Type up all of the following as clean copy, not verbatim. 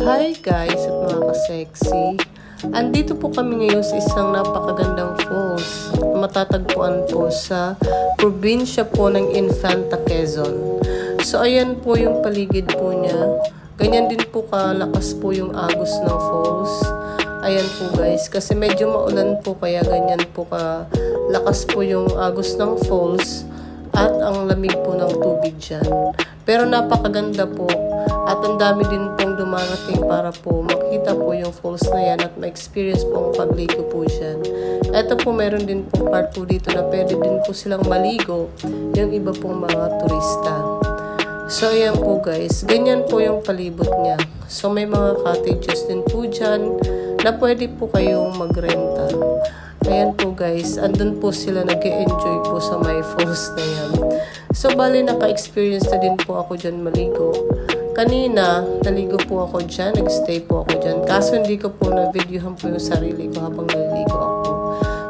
Hi guys at mga ka-sexy. Andito po kami ngayon sa isang napakagandang falls. Matatagpuan po sa probinsya po ng Infanta, Quezon. So ayan po yung paligid po niya. Ganyan din po kalakas po yung agos ng falls. Ayan po guys, kasi medyo maulan po kaya ganyan po kalakas po yung agos ng falls at ang lamig po ng tubig dyan. Pero napakaganda po at ang dami din pong dumarating para po makita po yung falls na yan at ma-experience po ang pagligo po dyan. Ito po meron din po part po dito na pwede din po silang maligo yung iba pong mga turista. So ayan po guys, ganyan po yung palibot niya. So may mga cottages din po dyan na pwede po kayong magrenta. Ayan po guys, andun po sila nag-e-enjoy po sa may falls na yan. So bali naka-experience na din po ako dyan maligo. Kanina, naligo po ako dyan, nag-stay po ako dyan. Kaso hindi ko po na-videohan po yung sarili ko habang naliligo ako.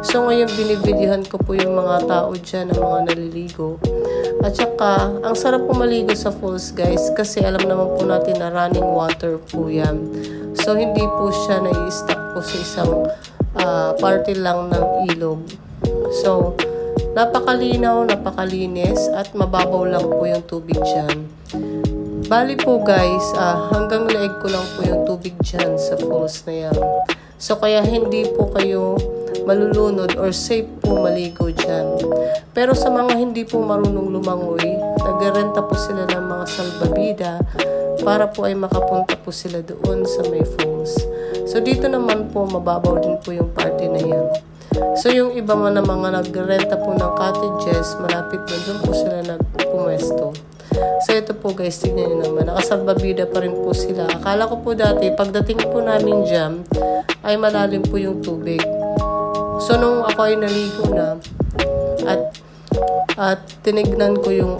So ngayon binibidyohan ko po yung mga tao dyan na mga naliligo. At saka, ang sarap po maligo sa falls guys kasi alam naman po natin na running water po yan. So hindi po siya nai-stuck po sa isang party lang ng ilog. So, napakalinaw, napakalinis at mababaw lang po yung tubig dyan. Bali po guys, hanggang leeg ko lang po yung tubig dyan sa falls na yan. So kaya hindi po kayo malulunod or safe po maligo dyan. Pero sa mga hindi po marunong lumangoy, nagrerenta po sila ng mga salbabida para po ay makapunta po sila doon sa may falls. So dito naman po mababaw din po yung party na yan. So yung iba man na mga nagrerenta po ng cottages, malapit doon po sila nagpumesto. So ito po guys, tignan nyo naman, nakasalbabida pa rin po sila. Akala ko po dati, pagdating po namin dyan, ay malalim po yung tubig. So nung ako ay naligo na, at tinignan ko yung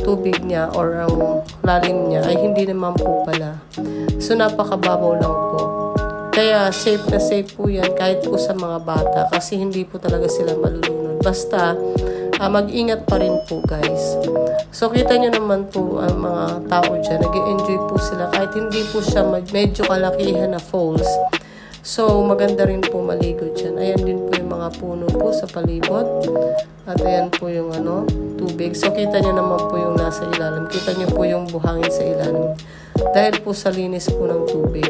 tubig niya or ang lalim niya, ay hindi naman po pala. So napakababaw lang po. Kaya safe na safe po yan kahit po sa mga bata kasi hindi po talaga sila malulunod. Basta mag-ingat pa rin po guys. So kita nyo naman po ang mga tao dyan, nag-enjoy po sila kahit hindi po siya medyo kalakihan na falls. So maganda rin po maligo dyan. Ayan din po yung mga puno po sa palibot. At ayan po yung tubig. So kita nyo naman po yung nasa ilalim. Kita nyo po yung buhangin sa ilalim. Dahil po sa linis po ng tubig.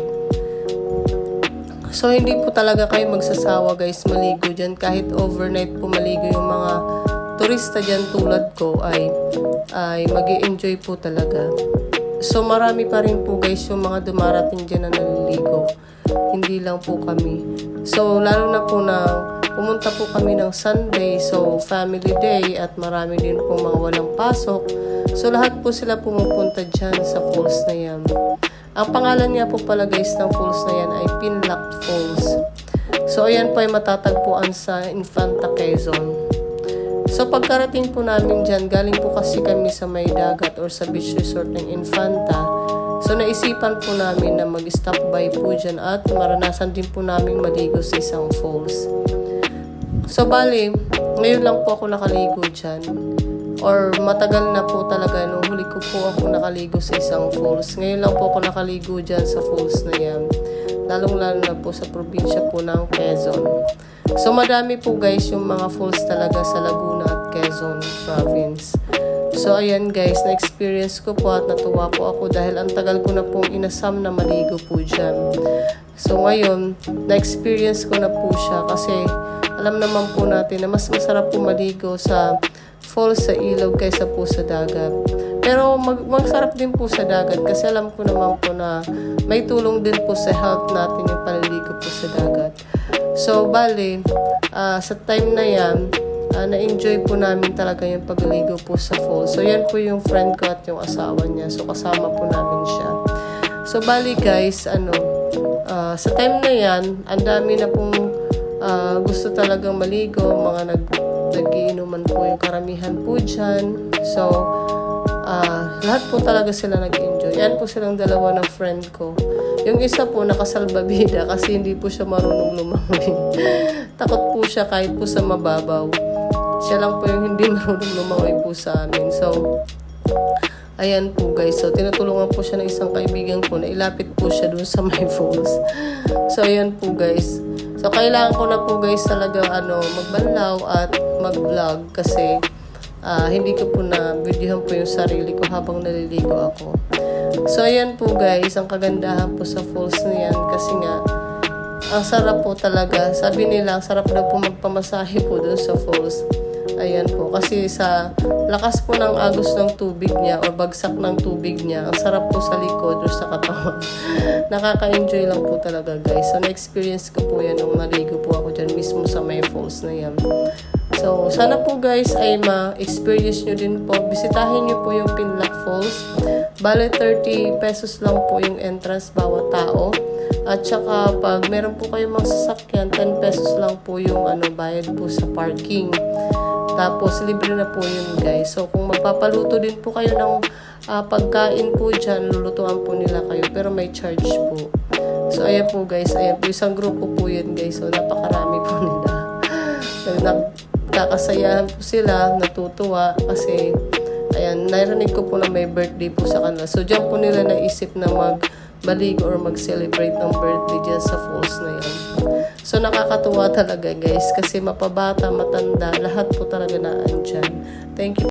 So hindi po talaga kayo magsasawa guys maligo dyan. Kahit overnight po maligo yung mga turista dyan tulad ko ay mag-i-enjoy po talaga. So marami pa rin po guys yung mga dumarating dyan na naliligo. Hindi lang po kami. So lalo na po na pumunta po kami ng Sunday, so family day at marami din po mga walang pasok. So lahat po sila pumupunta dyan sa falls na yan. Ang pangalan niya po pala guys ng falls na yan ay Pinlac Falls. So ayan po ay matatagpuan sa Infanta, Quezon. So pagkarating po namin dyan, galing po kasi kami sa may dagat or sa beach resort ng Infanta. So naisipan po namin na mag-stop by po dyan at maranasan din po namin maligo sa isang falls. So bali, ngayon lang po ako nakaligo dyan. Or matagal na po talaga nung huli ko po ako nakaligo sa isang falls. Ngayon lang po ako nakaligo dyan sa falls na yan. Lalong-lalo na po sa probinsya po ng Quezon. So madami po guys yung mga falls talaga sa Laguna at Quezon province. So ayan guys, na-experience ko po at natuwa po ako dahil ang tagal ko na pong inasam na maligo po dyan. So ngayon, na-experience ko na po siya kasi alam naman po natin na mas masarap po maligo sa falls sa ilog kaysa po sa dagat. Pero masarap din po sa dagat kasi alam ko naman po na may tulong din po sa health natin yung paliligo po sa dagat. So bali, sa time na yan, na-enjoy po namin talaga yung pagligo po sa falls. So yan po yung friend ko at yung asawa niya. So kasama po namin siya. So bali guys, sa time na yan, ang dami na pong gusto talagang maligo, mga nag-iinuman po yung karamihan po dyan. So, lahat po talaga sila nag-enjoy. Yan po silang dalawa ng friend ko. Yung isa po nakasalbabida kasi hindi po siya marunong lumangoy. Takot po siya kahit po sa mababaw. Siya lang po yung hindi marunong lumangoy po sa amin. So, Ayan po guys, so tinutulungan po siya ng isang kaibigan ko na ilapit po siya dun sa my falls. So ayan po guys. So kailangan ko na po guys talaga magbanlaw at mag-vlog kasi hindi ko po na videohan po yung sarili ko habang naliligo ako. So ayan po guys, ang kagandahan po sa falls na yan kasi nga ang sarap po talaga. Sabi nila, ang sarap daw po magpamasahe po dun sa falls. Ayan po, kasi sa lakas po ng agos ng tubig niya o bagsak ng tubig niya, ang sarap po sa likod o sa katawan. Nakaka-enjoy lang po talaga guys. So na-experience ko po yan nung naligo po ako dyan mismo sa may falls na yan. So sana po guys ay ma-experience nyo din po. Bisitahin nyo po yung Pinlac Falls. Bale 30 pesos lang po yung entrance bawat tao. At saka pag meron po kayong mga sasakyan, 10 pesos lang po yung bayad po sa parking. Tapos libre na po yun guys. So kung magpapaluto din po kayo ng pagkain po dyan, lulutuan po nila kayo. Pero may charge po. So ayan po guys, ayan po. Isang grupo po yun guys. So napakarami po nila. Nagkakasayahan po sila, natutuwa. Kasi ayan, narinig ko po na may birthday po sa kanila. So dyan po nila naisip na magbaligo or mag-celebrate ng birthday dyan sa falls na yan. So nakakatuwa talaga guys kasi mapabata, matanda, lahat po talaga na andyan. Thank you.